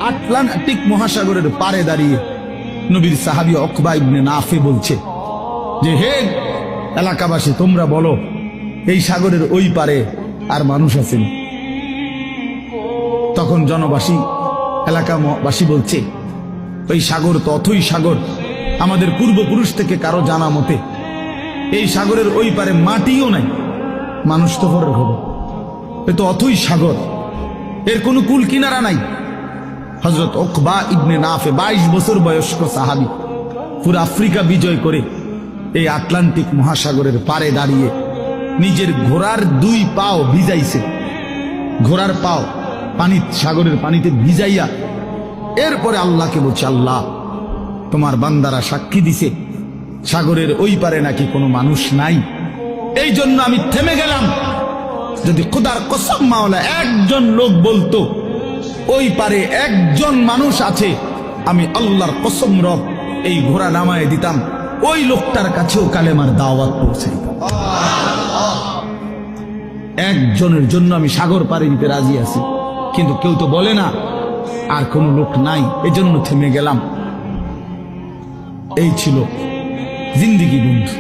Atlantic মহাসাগরের পারে দাঁড়িয়ে নবীর সাহাবী উকবা ইবনে নাফি বলছে যে, হে এলাকাবাসী, তোমরা বলো এই সাগরের ওই পারে আর মানুষ আছেন? তখন জনবাসী, এলাকাবাসী বলছে, ওই সাগর তো অথই সাগর, আমাদের পূর্বপুরুষ থেকে কারো জানা মতে এই সাগরের ওই পারে মাটিও নাই, মানুষ তো পরে হবে, এ তো অথই সাগর, এর কোনো কুল কিনারা নাই। হযরত উকবা ইবনে নাফি 22 বছর বয়স্ক সাহাবী, পুরো আফ্রিকা বিজয় করে এই আটলান্টিক মহাসাগরের পারে দাঁড়িয়ে নিজের ঘোড়ার 2 পাও ভিজাইছে, ঘোড়ার পাও পানি, সাগরের পানিতে ভিজাইয়া এরপরে আল্লাহকে বলছে, আল্লাহ, তোমার বান্দারা সাক্ষী দিছে সাগরের ওই পারে নাকি কোনো মানুষ নাই, এই জন্য আমি থেমে গেলাম। যদি খোদার কসম মাওলা একজন লোক বলতো ওই পারে একজন মানুষ আছে, আমি আল্লাহর কসম রব এই ঘোড়া নামায় দিতাম, ওই লোকটার কাছেও কালেমার দাওয়াত পৌঁছাইতাম। একজনের জন্য আমি সাগর পাড়ি দিতে রাজি আছি, কিন্তু কেউ তো বলে না, আর কোনো লোক নাই, এজন্য থেমে গেলাম। এই ছিল জিন্দেগি বন্ধু।